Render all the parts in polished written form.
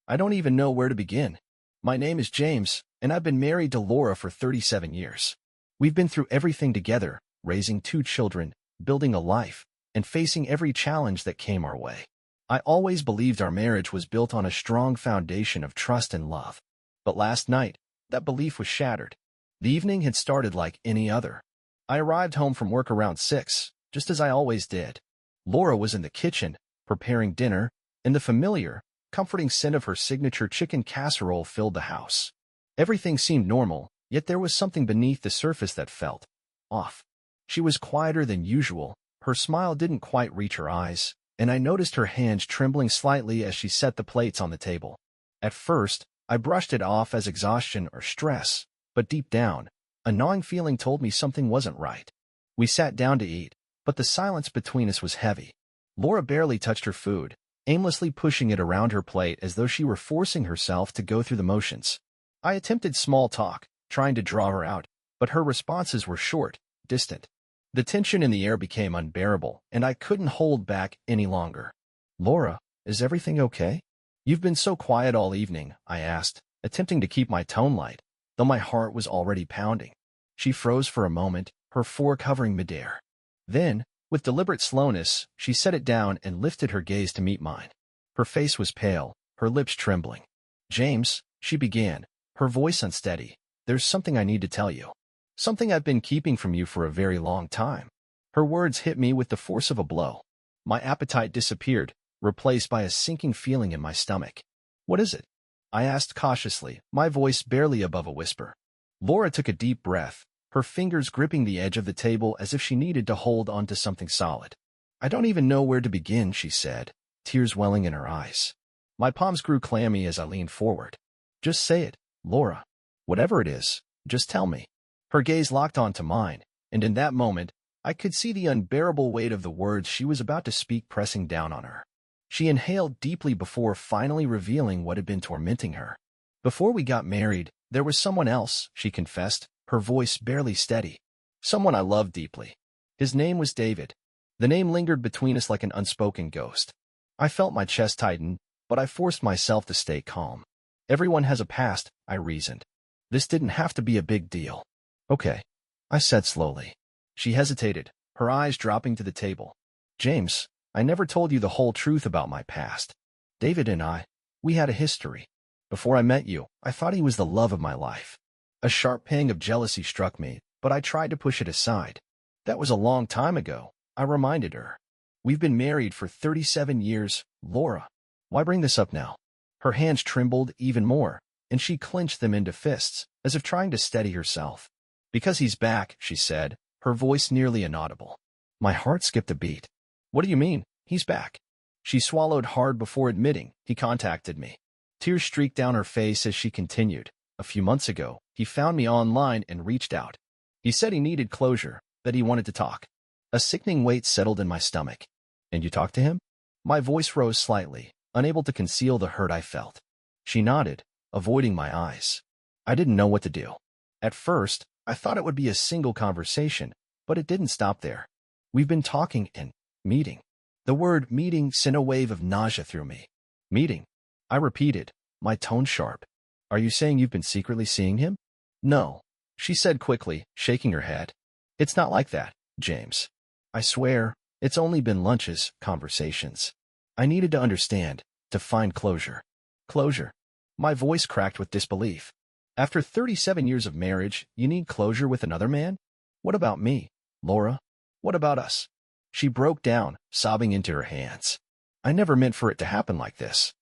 I don't even know where to begin. My name is James, and I've been married to Laura for 37 years. We've been through everything together, raising 2 children, building a life, and facing every challenge that came our way. I always believed our marriage was built on a strong foundation of trust and love. But last night, that belief was shattered. The evening had started like any other. I arrived home from work around 6, just as I always did. Laura was in the kitchen, preparing dinner, and the familiar, comforting scent of her signature chicken casserole filled the house. Everything seemed normal, yet there was something beneath the surface that felt off. She was quieter than usual, her smile didn't quite reach her eyes, and I noticed her hands trembling slightly as she set the plates on the table. At first, I brushed it off as exhaustion or stress, but deep down, a gnawing feeling told me something wasn't right. We sat down to eat, but the silence between us was heavy. Laura barely touched her food, aimlessly pushing it around her plate as though she were forcing herself to go through the motions. I attempted small talk, trying to draw her out, but her responses were short, distant. The tension in the air became unbearable, and I couldn't hold back any longer. "Laura, is everything okay? You've been so quiet all evening," I asked, attempting to keep my tone light, though my heart was already pounding. She froze for a moment, her fork hovering midair. Then, with deliberate slowness, she set it down and lifted her gaze to meet mine. Her face was pale, her lips trembling. "James," she began, her voice unsteady, "there's something I need to tell you. Something I've been keeping from you for a very long time." Her words hit me with the force of a blow. My appetite disappeared, replaced by a sinking feeling in my stomach. "What is it?" I asked cautiously, my voice barely above a whisper. Laura took a deep breath, her fingers gripping the edge of the table as if she needed to hold onto something solid. "I don't even know where to begin," she said, tears welling in her eyes. My palms grew clammy as I leaned forward. "Just say it, Laura. Whatever it is, just tell me." Her gaze locked onto mine, and in that moment, I could see the unbearable weight of the words she was about to speak pressing down on her. She inhaled deeply before finally revealing what had been tormenting her. "Before we got married, there was someone else," she confessed, her voice barely steady. "Someone I loved deeply. His name was David." The name lingered between us like an unspoken ghost. I felt my chest tighten, but I forced myself to stay calm. "Everyone has a past," I reasoned. "This didn't have to be a big deal." "Okay," I said slowly. She hesitated, her eyes dropping to the table. "James, I never told you the whole truth about my past. David and we had a history. Before I met you, I thought he was the love of my life." A sharp pang of jealousy struck me, but I tried to push it aside. "That was a long time ago," I reminded her. "We've been married for 37 years, Laura. Why bring this up now?" Her hands trembled even more, and she clenched them into fists, as if trying to steady herself. "Because he's back," she said, her voice nearly inaudible. My heart skipped a beat. "What do you mean, he's back?" She swallowed hard before admitting, "He contacted me." Tears streaked down her face as she continued. "A few months ago, he found me online and reached out. He said he needed closure, that he wanted to talk." A sickening weight settled in my stomach. "And you talked to him?" My voice rose slightly, unable to conceal the hurt I felt. She nodded, avoiding my eyes. I didn't know what to do. At first, I thought it would be a single conversation, but it didn't stop there. "We've been talking and meeting." The word meeting sent a wave of nausea through me. "Meeting?" I repeated, my tone sharp. "Are you saying you've been secretly seeing him?" "No," she said quickly, shaking her head. "It's not like that, James. I swear, it's only been lunches, conversations. I needed to understand, to find closure." "Closure?" My voice cracked with disbelief. "After 37 years of marriage, you need closure with another man? What about me, Laura? What about us?" She broke down, sobbing into her hands. "I never meant for it to happen like this.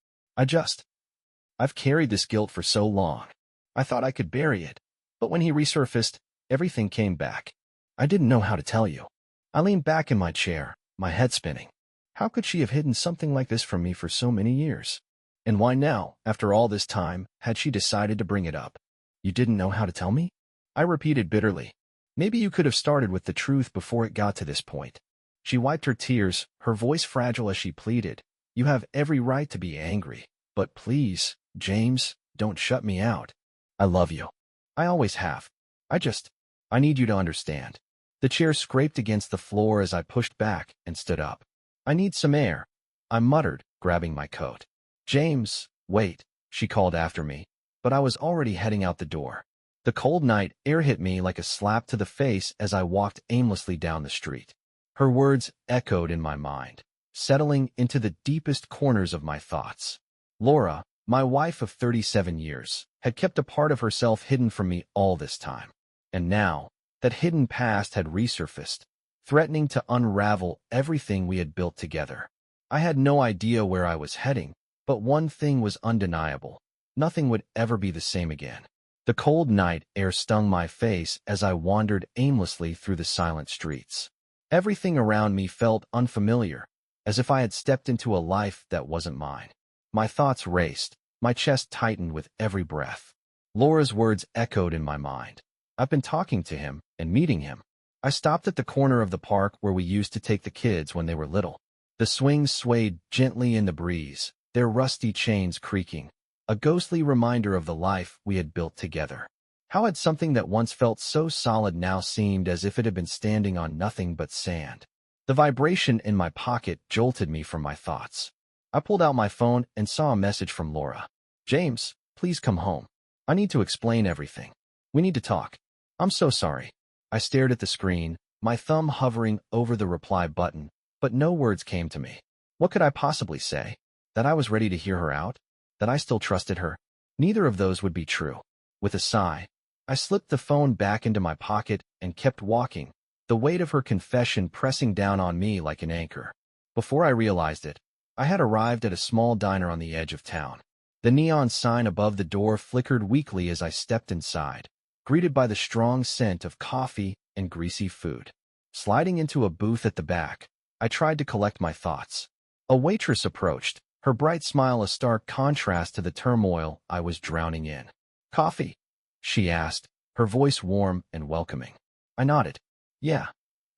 I've carried this guilt for so long. I thought I could bury it. But when he resurfaced, everything came back. I didn't know how to tell you." I leaned back in my chair, my head spinning. How could she have hidden something like this from me for so many years? And why now, after all this time, had she decided to bring it up? "You didn't know how to tell me?" I repeated bitterly. "Maybe you could have started with the truth before it got to this point." She wiped her tears, her voice fragile as she pleaded. "You have every right to be angry. But please, James, don't shut me out. I love you. I always have. I need you to understand." The chair scraped against the floor as I pushed back and stood up. "I need some air," I muttered, grabbing my coat. "James, wait." she called after me, but I was already heading out the door. The cold night air hit me like a slap to the face as I walked aimlessly down the street. Her words echoed in my mind, settling into the deepest corners of my thoughts. Laura, my wife of 37 years, had kept a part of herself hidden from me all this time. And now, that hidden past had resurfaced, threatening to unravel everything we had built together. I had no idea where I was heading, but one thing was undeniable. Nothing would ever be the same again. The cold night air stung my face as I wandered aimlessly through the silent streets. Everything around me felt unfamiliar, as if I had stepped into a life that wasn't mine. My thoughts raced, my chest tightened with every breath. Laura's words echoed in my mind. I've been talking to him and meeting him. I stopped at the corner of the park where we used to take the kids when they were little. The swings swayed gently in the breeze, their rusty chains creaking, a ghostly reminder of the life we had built together. How had something that once felt so solid now seemed as if it had been standing on nothing but sand? The vibration in my pocket jolted me from my thoughts. I pulled out my phone and saw a message from Laura. "James, please come home. I need to explain everything. We need to talk. I'm so sorry." I stared at the screen, my thumb hovering over the reply button, but no words came to me. What could I possibly say? That I was ready to hear her out? That I still trusted her? Neither of those would be true. With a sigh, I slipped the phone back into my pocket and kept walking, the weight of her confession pressing down on me like an anchor. Before I realized it, I had arrived at a small diner on the edge of town. The neon sign above the door flickered weakly as I stepped inside, greeted by the strong scent of coffee and greasy food. Sliding into a booth at the back, I tried to collect my thoughts. A waitress approached, her bright smile a stark contrast to the turmoil I was drowning in. "Coffee?" she asked, her voice warm and welcoming. I nodded. "Yeah,"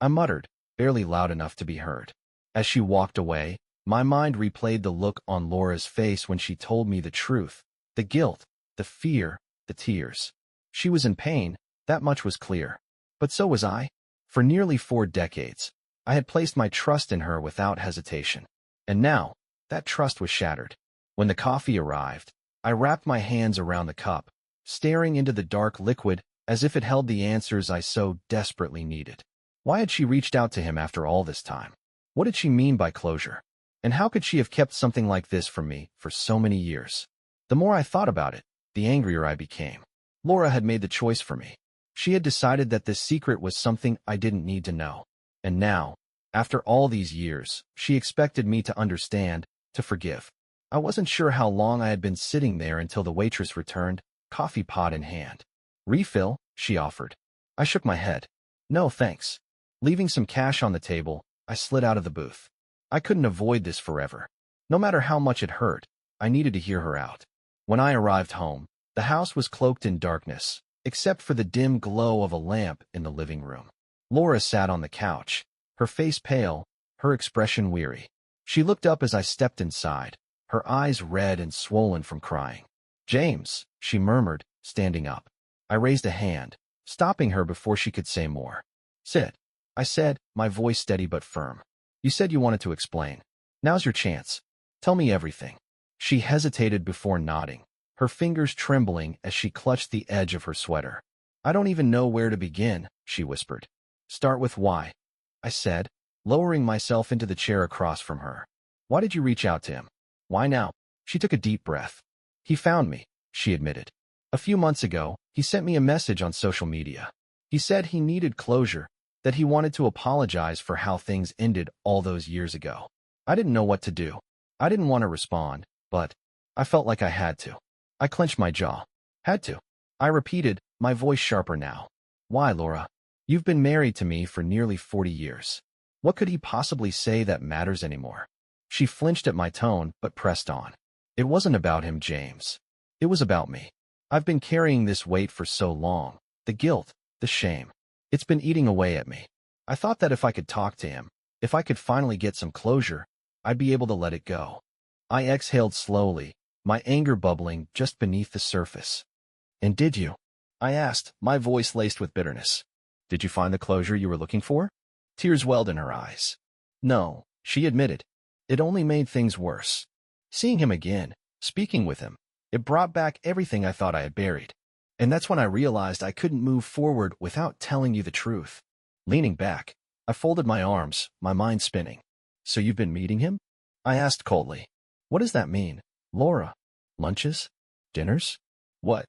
I muttered, barely loud enough to be heard. As she walked away, my mind replayed the look on Laura's face when she told me the truth, the guilt, the fear, the tears. She was in pain, that much was clear. But so was I. For nearly 4 decades, I had placed my trust in her without hesitation. And now, that trust was shattered. When the coffee arrived, I wrapped my hands around the cup, staring into the dark liquid as if it held the answers I so desperately needed. Why had she reached out to him after all this time? What did she mean by closure? And how could she have kept something like this from me for so many years? The more I thought about it, the angrier I became. Laura had made the choice for me. She had decided that this secret was something I didn't need to know. And now, after all these years, she expected me to understand, to forgive. I wasn't sure how long I had been sitting there until the waitress returned, coffee pot in hand. "Refill?" she offered. I shook my head. "No, thanks." Leaving some cash on the table, I slid out of the booth. I couldn't avoid this forever. No matter how much it hurt, I needed to hear her out. When I arrived home, the house was cloaked in darkness, except for the dim glow of a lamp in the living room. Laura sat on the couch, her face pale, her expression weary. She looked up as I stepped inside, her eyes red and swollen from crying. "James," she murmured, standing up. I raised a hand, stopping her before she could say more. "Sit," I said, my voice steady but firm. "You said you wanted to explain. Now's your chance. Tell me everything." She hesitated before nodding, her fingers trembling as she clutched the edge of her sweater. "I don't even know where to begin," she whispered. "Start with why," I said, lowering myself into the chair across from her. "Why did you reach out to him? Why now?" She took a deep breath. "He found me," she admitted. "A few months ago, he sent me a message on social media. He said he needed closure, that he wanted to apologize for how things ended all those years ago. I didn't know what to do. I didn't want to respond, but I felt like I had to. I clenched my jaw. Had to. I repeated, my voice sharper now. "Why, Laura? You've been married to me for nearly 40 years. What could he possibly say that matters anymore?" She flinched at my tone, but pressed on. "It wasn't about him, James. It was about me. I've been carrying this weight for so long. The guilt, the shame. It's been eating away at me. I thought that if I could talk to him, if I could finally get some closure, I'd be able to let it go." I exhaled slowly, my anger bubbling just beneath the surface. "And did you?" I asked, my voice laced with bitterness. "Did you find the closure you were looking for?" Tears welled in her eyes. "No," she admitted. "It only made things worse. Seeing him again, speaking with him, It brought back everything I thought I had buried. And that's when I realized I couldn't move forward without telling you the truth. Leaning back, I folded my arms, my mind spinning. So you've been meeting him? I asked coldly. What does that mean, Laura? Lunches? Dinners? What?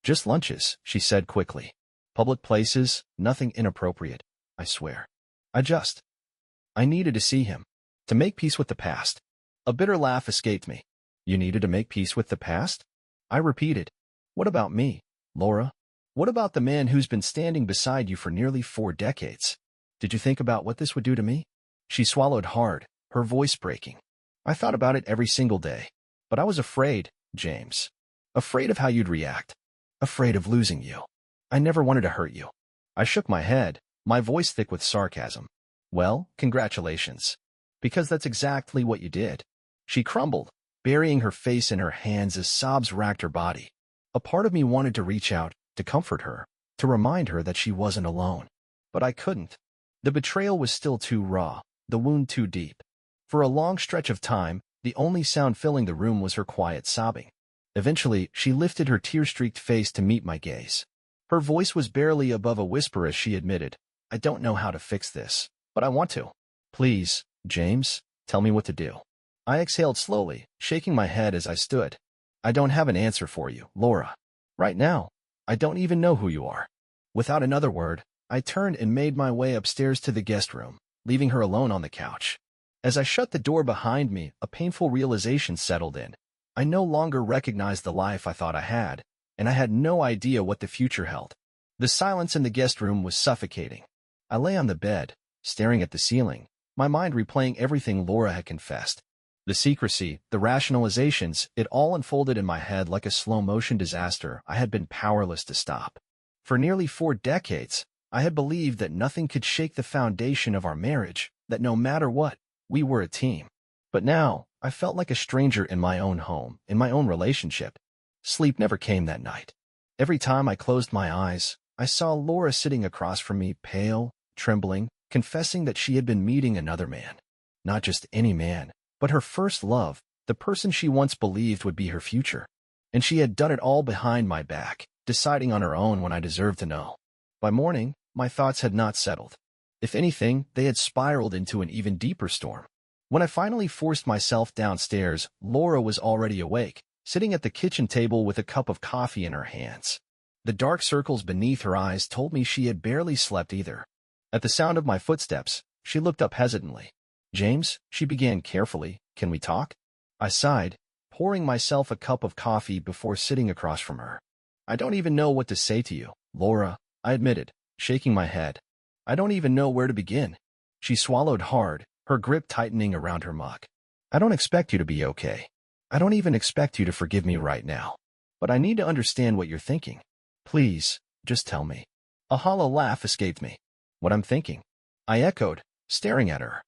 Just lunches, she said quickly. Public places, nothing inappropriate, I swear. I needed to see him, to make peace with the past. A bitter laugh escaped me. You needed to make peace with the past? I repeated. What about me, Laura? What about the man who's been standing beside you for nearly 4 decades? Did you think about what this would do to me? She swallowed hard, her voice breaking. I thought about it every single day. But I was afraid, James. Afraid of how you'd react. Afraid of losing you. I never wanted to hurt you. I shook my head, my voice thick with sarcasm. Well, congratulations. Because that's exactly what you did. She crumbled, burying her face in her hands as sobs racked her body. A part of me wanted to reach out, to comfort her, to remind her that she wasn't alone. But I couldn't. The betrayal was still too raw, the wound too deep. For a long stretch of time, the only sound filling the room was her quiet sobbing. Eventually, she lifted her tear-streaked face to meet my gaze. Her voice was barely above a whisper as she admitted, I don't know how to fix this, but I want to. Please, James, tell me what to do. I exhaled slowly, shaking my head as I stood. I don't have an answer for you, Laura. Right now, I don't even know who you are. Without another word, I turned and made my way upstairs to the guest room, leaving her alone on the couch. As I shut the door behind me, a painful realization settled in. I no longer recognized the life I thought I had, and I had no idea what the future held. The silence in the guest room was suffocating. I lay on the bed, staring at the ceiling, my mind replaying everything Laura had confessed. The secrecy, the rationalizations, it all unfolded in my head like a slow-motion disaster I had been powerless to stop. For nearly 4 decades, I had believed that nothing could shake the foundation of our marriage, that no matter what, we were a team. But now, I felt like a stranger in my own home, in my own relationship. Sleep never came that night. Every time I closed my eyes, I saw Laura sitting across from me, pale, trembling, confessing that she had been meeting another man. Not just any man, but her first love, the person she once believed would be her future. And she had done it all behind my back, deciding on her own when I deserved to know. By morning, my thoughts had not settled. If anything, they had spiraled into an even deeper storm. When I finally forced myself downstairs, Laura was already awake, sitting at the kitchen table with a cup of coffee in her hands. The dark circles beneath her eyes told me she had barely slept either. At the sound of my footsteps, she looked up hesitantly. James, she began carefully, can we talk? I sighed, pouring myself a cup of coffee before sitting across from her. I don't even know what to say to you, Laura, I admitted, shaking my head. I don't even know where to begin. She swallowed hard, her grip tightening around her mug. I don't expect you to be okay. I don't even expect you to forgive me right now. But I need to understand what you're thinking. Please, just tell me. A hollow laugh escaped me. What I'm thinking? I echoed, staring at her.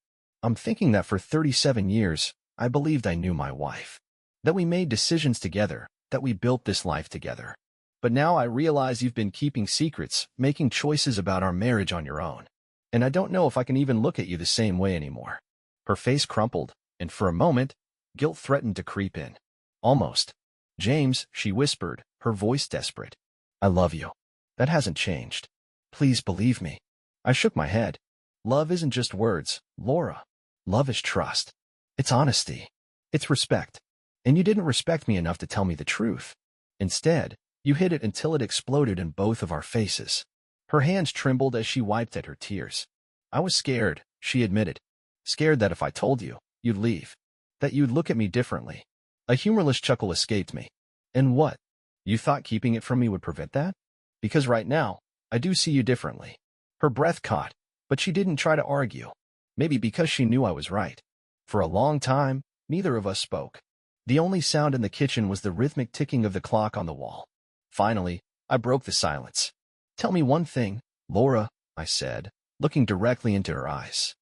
I'm thinking that for 37 years, I believed I knew my wife. That we made decisions together, that we built this life together. But now I realize you've been keeping secrets, making choices about our marriage on your own. And I don't know if I can even look at you the same way anymore. Her face crumpled, and for a moment, guilt threatened to creep in. Almost. James, she whispered, her voice desperate. I love you. That hasn't changed. Please believe me. I shook my head. Love isn't just words, Laura. Love is trust. It's honesty. It's respect. And you didn't respect me enough to tell me the truth. Instead, you hid it until it exploded in both of our faces. Her hands trembled as she wiped at her tears. I was scared, she admitted. Scared that if I told you, you'd leave. That you'd look at me differently. A humorless chuckle escaped me. And what? You thought keeping it from me would prevent that? Because right now, I do see you differently. Her breath caught, but she didn't try to argue. Maybe because she knew I was right. For a long time, neither of us spoke. The only sound in the kitchen was the rhythmic ticking of the clock on the wall. Finally, I broke the silence. Tell me one thing, Laura, I said, looking directly into her eyes.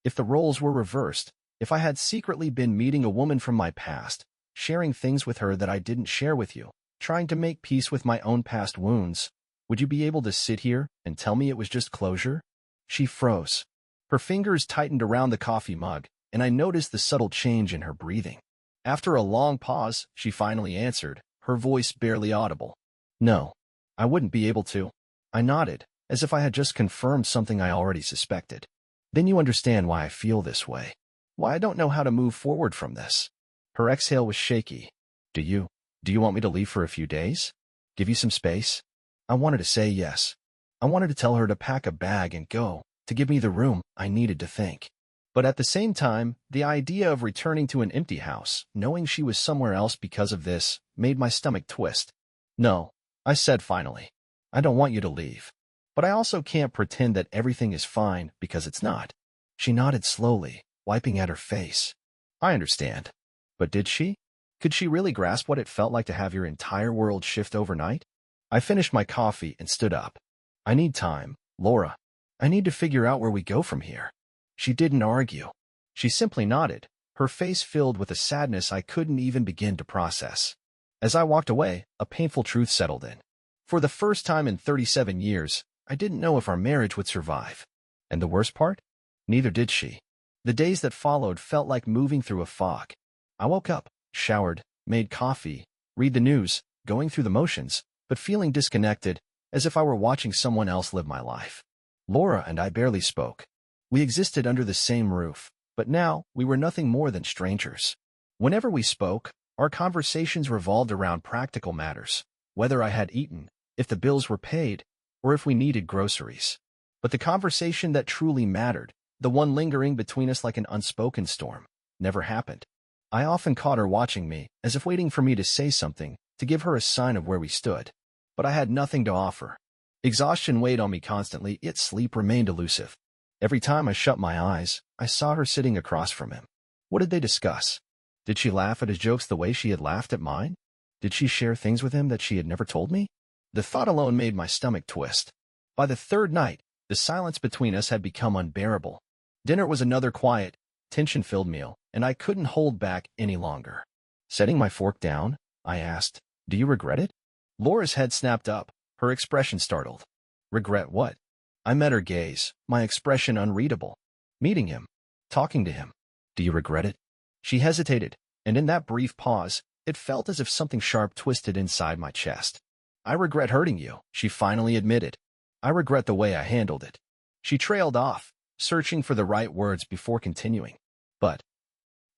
If the roles were reversed, if I had secretly been meeting a woman from my past, sharing things with her that I didn't share with you, trying to make peace with my own past wounds, would you be able to sit here and tell me it was just closure? She froze. Her fingers tightened around the coffee mug, and I noticed the subtle change in her breathing. After a long pause, she finally answered, her voice barely audible. No, I wouldn't be able to. I nodded, as if I had just confirmed something I already suspected. Then you understand why I feel this way. Why I don't know how to move forward from this. Her exhale was shaky. Do you want me to leave for a few days? Give you some space? I wanted to say yes. I wanted to tell her to pack a bag and go, to give me the room I needed to think. But at the same time, the idea of returning to an empty house, knowing she was somewhere else because of this, made my stomach twist. No, I said finally. I don't want you to leave. But I also can't pretend that everything is fine because it's not. She nodded slowly, wiping at her face. I understand. But did she? Could she really grasp what it felt like to have your entire world shift overnight? I finished my coffee and stood up. I need time, Laura. I need to figure out where we go from here. She didn't argue. She simply nodded, her face filled with a sadness I couldn't even begin to process. As I walked away, a painful truth settled in. For the first time in 37 years, I didn't know if our marriage would survive. And the worst part? Neither did she. The days that followed felt like moving through a fog. I woke up, showered, made coffee, read the news, going through the motions, but feeling disconnected, as if I were watching someone else live my life. Laura and I barely spoke. We existed under the same roof, but now we were nothing more than strangers. Whenever we spoke, our conversations revolved around practical matters, whether I had eaten, if the bills were paid, or if we needed groceries. But the conversation that truly mattered, the one lingering between us like an unspoken storm, never happened. I often caught her watching me, as if waiting for me to say something, to give her a sign of where we stood. But I had nothing to offer. Exhaustion weighed on me constantly, yet sleep remained elusive. Every time I shut my eyes, I saw her sitting across from him. What did they discuss? Did she laugh at his jokes the way she had laughed at mine? Did she share things with him that she had never told me? The thought alone made my stomach twist. By the third night, the silence between us had become unbearable. Dinner was another quiet, tension-filled meal, and I couldn't hold back any longer. Setting my fork down, I asked, "Do you regret it?" Laura's head snapped up, her expression startled. Regret what? I met her gaze, my expression unreadable. Meeting him. Talking to him. Do you regret it? She hesitated, and in that brief pause, it felt as if something sharp twisted inside my chest. I regret hurting you, she finally admitted. I regret the way I handled it. She trailed off, searching for the right words before continuing. But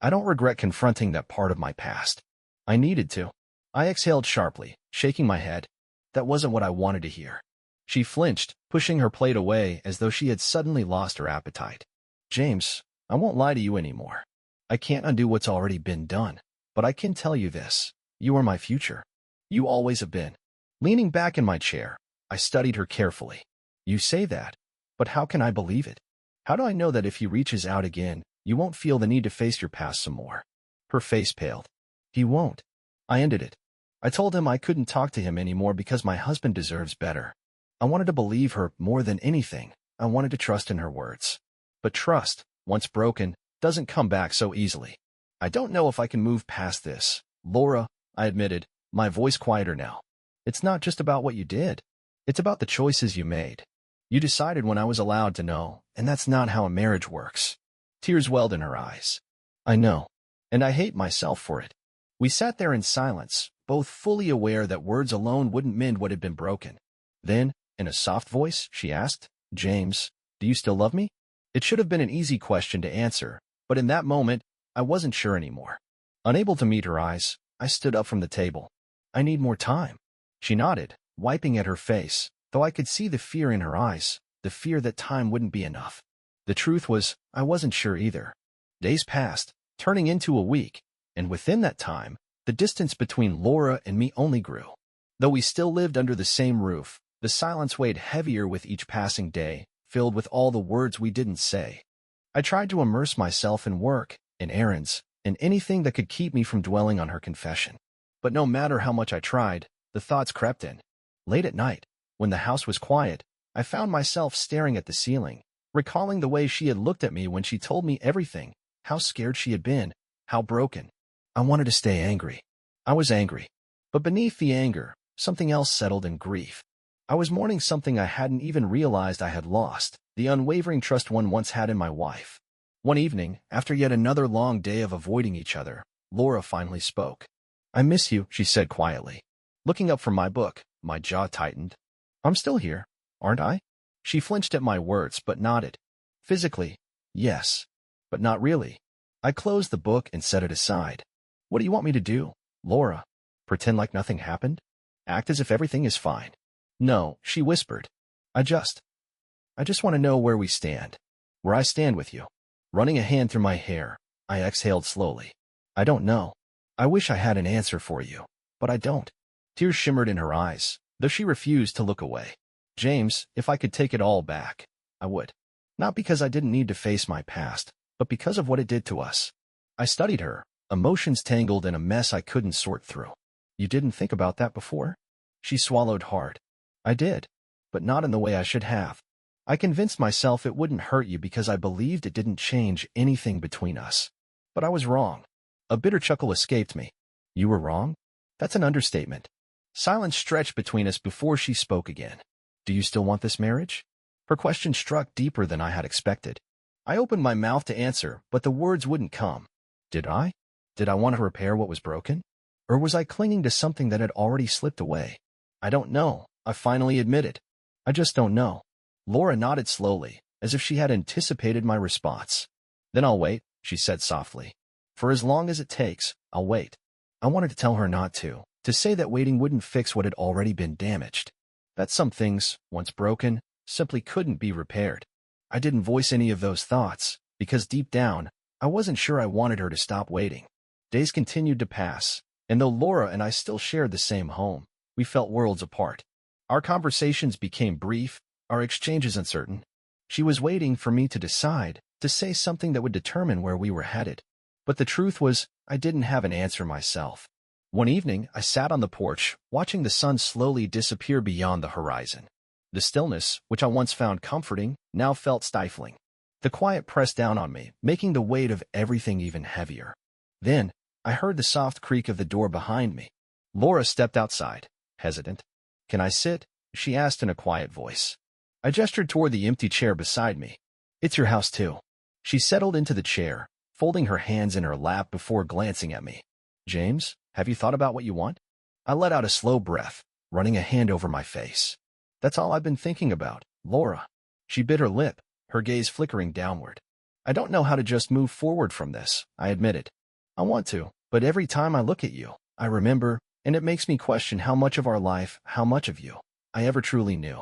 I don't regret confronting that part of my past. I needed to. I exhaled sharply, shaking my head. That wasn't what I wanted to hear. She flinched, pushing her plate away as though she had suddenly lost her appetite. James, I won't lie to you anymore. I can't undo what's already been done. But I can tell you this. You are my future. You always have been. Leaning back in my chair, I studied her carefully. You say that, but how can I believe it? How do I know that if he reaches out again, you won't feel the need to face your past some more? Her face paled. He won't. I ended it. I told him I couldn't talk to him anymore because my husband deserves better. I wanted to believe her more than anything. I wanted to trust in her words. But trust, once broken, doesn't come back so easily. I don't know if I can move past this. Laura, I admitted, my voice quieter now. It's not just about what you did. It's about the choices you made. You decided when I was allowed to know, and that's not how a marriage works. Tears welled in her eyes. I know, and I hate myself for it. We sat there in silence, both fully aware that words alone wouldn't mend what had been broken. Then, in a soft voice, she asked, James, do you still love me? It should have been an easy question to answer, but in that moment, I wasn't sure anymore. Unable to meet her eyes, I stood up from the table. I need more time. She nodded, wiping at her face, though I could see the fear in her eyes, the fear that time wouldn't be enough. The truth was, I wasn't sure either. Days passed, turning into a week, and within that time, the distance between Laura and me only grew. Though we still lived under the same roof, the silence weighed heavier with each passing day, filled with all the words we didn't say. I tried to immerse myself in work, in errands, in anything that could keep me from dwelling on her confession. But no matter how much I tried, the thoughts crept in. Late at night, when the house was quiet, I found myself staring at the ceiling, recalling the way she had looked at me when she told me everything, how scared she had been, how broken. I wanted to stay angry. I was angry. But beneath the anger, something else settled in grief. I was mourning something I hadn't even realized I had lost, the unwavering trust one once had in my wife. One evening, after yet another long day of avoiding each other, Laura finally spoke. I miss you, she said quietly. Looking up from my book, my jaw tightened. I'm still here, aren't I? She flinched at my words but nodded. Physically, yes, but not really. I closed the book and set it aside. What do you want me to do, Laura? Pretend like nothing happened? Act as if everything is fine? No, she whispered. I just want to know where we stand. Where I stand with you. Running a hand through my hair, I exhaled slowly. I don't know. I wish I had an answer for you, but I don't. Tears shimmered in her eyes, though she refused to look away. James, if I could take it all back, I would. Not because I didn't need to face my past, but because of what it did to us. I studied her, emotions tangled in a mess I couldn't sort through. You didn't think about that before? She swallowed hard. I did, but not in the way I should have. I convinced myself it wouldn't hurt you because I believed it didn't change anything between us. But I was wrong. A bitter chuckle escaped me. You were wrong? That's an understatement. Silence stretched between us before she spoke again. Do you still want this marriage? Her question struck deeper than I had expected. I opened my mouth to answer, but the words wouldn't come. Did I? Did I want to repair what was broken? Or was I clinging to something that had already slipped away? I don't know, I finally admitted. I just don't know. Laura nodded slowly, as if she had anticipated my response. Then I'll wait, she said softly. For as long as it takes, I'll wait. I wanted to tell her not to say that waiting wouldn't fix what had already been damaged. That some things, once broken, simply couldn't be repaired. I didn't voice any of those thoughts, because deep down, I wasn't sure I wanted her to stop waiting. Days continued to pass, and though Laura and I still shared the same home, we felt worlds apart. Our conversations became brief, our exchanges uncertain. She was waiting for me to decide, to say something that would determine where we were headed. But the truth was, I didn't have an answer myself. One evening, I sat on the porch, watching the sun slowly disappear beyond the horizon. The stillness, which I once found comforting, now felt stifling. The quiet pressed down on me, making the weight of everything even heavier. Then, I heard the soft creak of the door behind me. Laura stepped outside, hesitant. Can I sit? She asked in a quiet voice. I gestured toward the empty chair beside me. It's your house too. She settled into the chair, folding her hands in her lap before glancing at me. James, have you thought about what you want? I let out a slow breath, running a hand over my face. That's all I've been thinking about, Laura. She bit her lip, her gaze flickering downward. I don't know how to just move forward from this, I admitted. I want to, but every time I look at you, I remember, and it makes me question how much of our life, how much of you, I ever truly knew.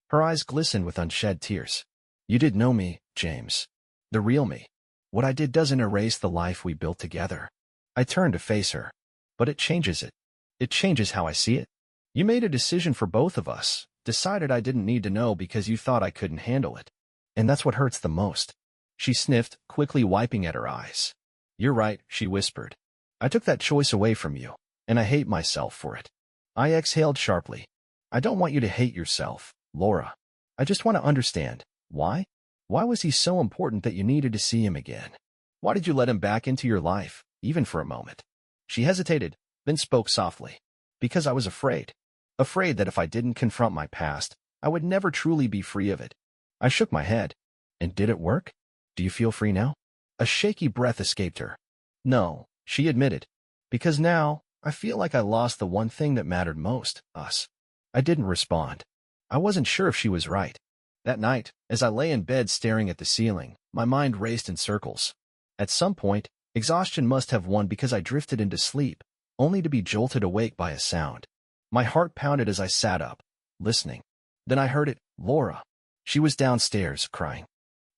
Her eyes glistened with unshed tears. You did know me, James. The real me. What I did doesn't erase the life we built together. I turned to face her. But it changes it. It changes how I see it. You made a decision for both of us, decided I didn't need to know because you thought I couldn't handle it. And that's what hurts the most. She sniffed, quickly wiping at her eyes. You're right, she whispered. I took that choice away from you, and I hate myself for it. I exhaled sharply. I don't want you to hate yourself, Laura. I just want to understand. Why? Why was he so important that you needed to see him again? Why did you let him back into your life, even for a moment? She hesitated, then spoke softly. Because I was afraid. Afraid that if I didn't confront my past, I would never truly be free of it. I shook my head. And did it work? Do you feel free now? A shaky breath escaped her. No, she admitted. Because now, I feel like I lost the one thing that mattered most, us. I didn't respond. I wasn't sure if she was right. That night, as I lay in bed staring at the ceiling, my mind raced in circles. At some point, exhaustion must have won because I drifted into sleep, only to be jolted awake by a sound. My heart pounded as I sat up, listening. Then I heard it, Laura. She was downstairs, crying.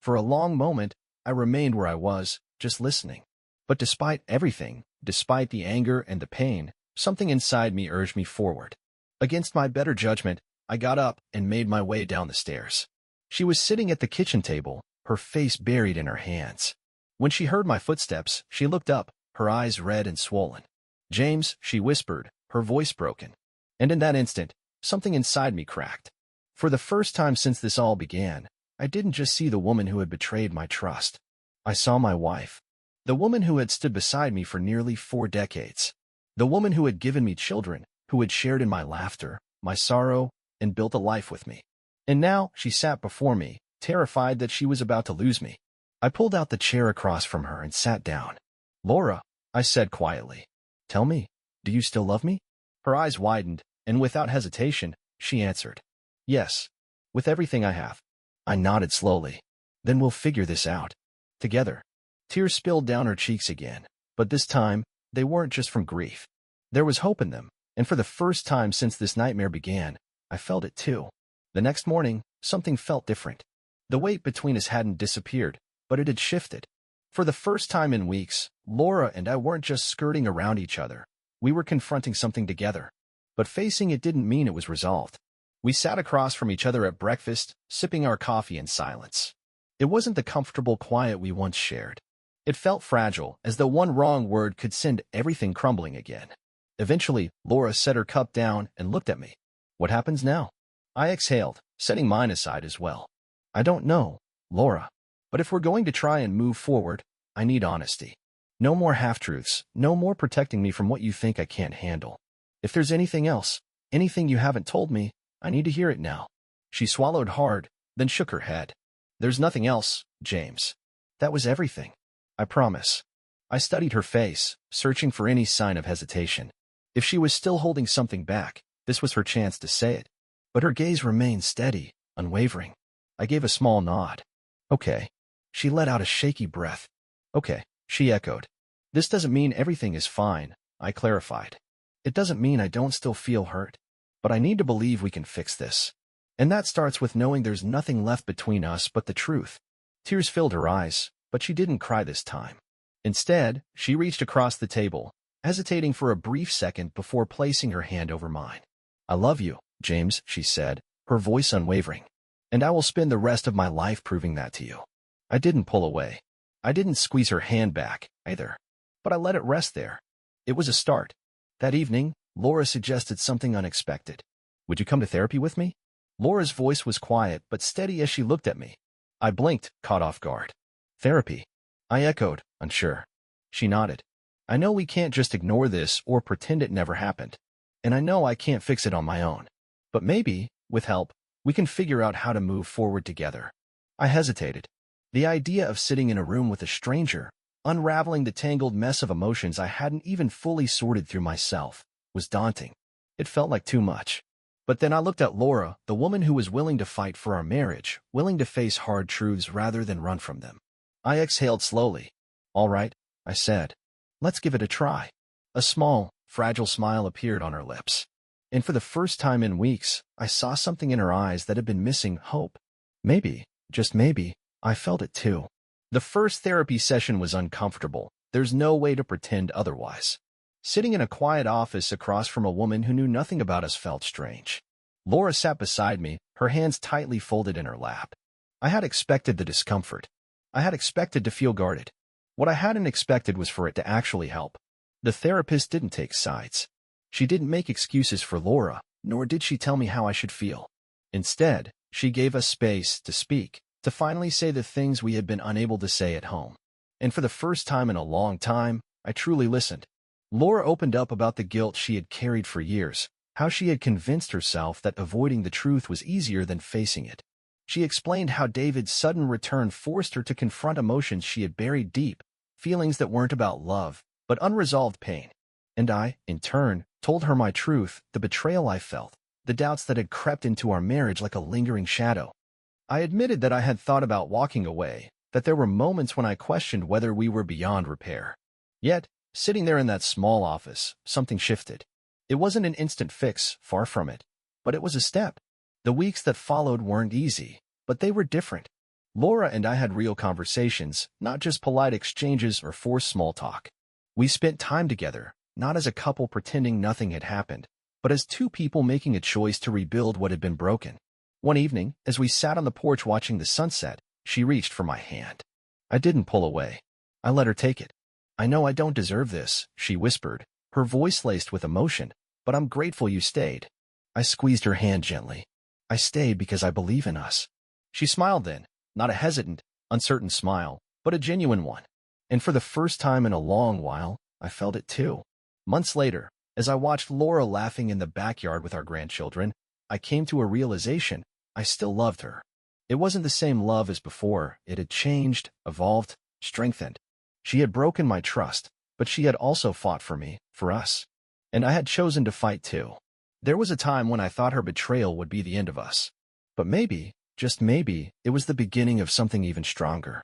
For a long moment, I remained where I was, just listening. But despite everything, despite the anger and the pain, something inside me urged me forward. Against my better judgment, I got up and made my way down the stairs. She was sitting at the kitchen table, her face buried in her hands. When she heard my footsteps, she looked up, her eyes red and swollen. James, she whispered, her voice broken. And in that instant, something inside me cracked. For the first time since this all began, I didn't just see the woman who had betrayed my trust. I saw my wife. The woman who had stood beside me for nearly 4 decades. The woman who had given me children, who had shared in my laughter, my sorrow, and built a life with me. And now she sat before me, terrified that she was about to lose me. I pulled out the chair across from her and sat down. Laura, I said quietly, tell me, Do you still love me? Her eyes widened, and without hesitation, she answered, yes, with everything I have. I nodded slowly. Then we'll figure this out. Together. Tears spilled down her cheeks again, but this time, they weren't just from grief. There was hope in them, and for the first time since this nightmare began, I felt it too. The next morning, something felt different. The weight between us hadn't disappeared, but it had shifted. For the first time in weeks, Laura and I weren't just skirting around each other. We were confronting something together. But facing it didn't mean it was resolved. We sat across from each other at breakfast, sipping our coffee in silence. It wasn't the comfortable quiet we once shared. It felt fragile, as though one wrong word could send everything crumbling again. Eventually, Laura set her cup down and looked at me. What happens now? I exhaled, setting mine aside as well. I don't know, Laura. But if we're going to try and move forward, I need honesty. No more half-truths, no more protecting me from what you think I can't handle. If there's anything else, anything you haven't told me, I need to hear it now. She swallowed hard, then shook her head. There's nothing else, James. That was everything. I promise. I studied her face, searching for any sign of hesitation. If she was still holding something back, this was her chance to say it. But her gaze remained steady, unwavering. I gave a small nod. Okay. She let out a shaky breath. Okay, she echoed. This doesn't mean everything is fine, I clarified. It doesn't mean I don't still feel hurt. But I need to believe we can fix this. And that starts with knowing there's nothing left between us but the truth. Tears filled her eyes, but she didn't cry this time. Instead, she reached across the table, hesitating for a brief second before placing her hand over mine. I love you, James, she said, her voice unwavering. And I will spend the rest of my life proving that to you. I didn't pull away. I didn't squeeze her hand back, either. But I let it rest there. It was a start. That evening, Laura suggested something unexpected. Would you come to therapy with me? Laura's voice was quiet but steady as she looked at me. I blinked, caught off guard. Therapy? I echoed, unsure. She nodded. I know we can't just ignore this or pretend it never happened. And I know I can't fix it on my own. But maybe, with help, we can figure out how to move forward together. I hesitated. The idea of sitting in a room with a stranger, unraveling the tangled mess of emotions I hadn't even fully sorted through myself, was daunting. It felt like too much. But then I looked at Laura, the woman who was willing to fight for our marriage, willing to face hard truths rather than run from them. I exhaled slowly. All right, I said. Let's give it a try. A small, fragile smile appeared on her lips. And for the first time in weeks, I saw something in her eyes that had been missing: hope. Maybe, just maybe, I felt it too. The first therapy session was uncomfortable. There's no way to pretend otherwise. Sitting in a quiet office across from a woman who knew nothing about us felt strange. Laura sat beside me, her hands tightly folded in her lap. I had expected the discomfort. I had expected to feel guarded. What I hadn't expected was for it to actually help. The therapist didn't take sides. She didn't make excuses for Laura, nor did she tell me how I should feel. Instead, she gave us space to speak, to finally say the things we had been unable to say at home. And for the first time in a long time, I truly listened. Laura opened up about the guilt she had carried for years, how she had convinced herself that avoiding the truth was easier than facing it. She explained how David's sudden return forced her to confront emotions she had buried deep, feelings that weren't about love, but unresolved pain. And I, in turn, told her my truth, the betrayal I felt, the doubts that had crept into our marriage like a lingering shadow. I admitted that I had thought about walking away, that there were moments when I questioned whether we were beyond repair. Yet, sitting there in that small office, something shifted. It wasn't an instant fix, far from it. But it was a step. The weeks that followed weren't easy, but they were different. Laura and I had real conversations, not just polite exchanges or forced small talk. We spent time together, not as a couple pretending nothing had happened, but as two people making a choice to rebuild what had been broken. One evening, as we sat on the porch watching the sunset, she reached for my hand. I didn't pull away. I let her take it. I know I don't deserve this, she whispered, her voice laced with emotion, but I'm grateful you stayed. I squeezed her hand gently. I stayed because I believe in us. She smiled then, not a hesitant, uncertain smile, but a genuine one. And for the first time in a long while, I felt it too. Months later, as I watched Laura laughing in the backyard with our grandchildren, I came to a realization: I still loved her. It wasn't the same love as before. It had changed, evolved, strengthened. She had broken my trust, but she had also fought for me, for us. And I had chosen to fight too. There was a time when I thought her betrayal would be the end of us. But maybe, just maybe, it was the beginning of something even stronger.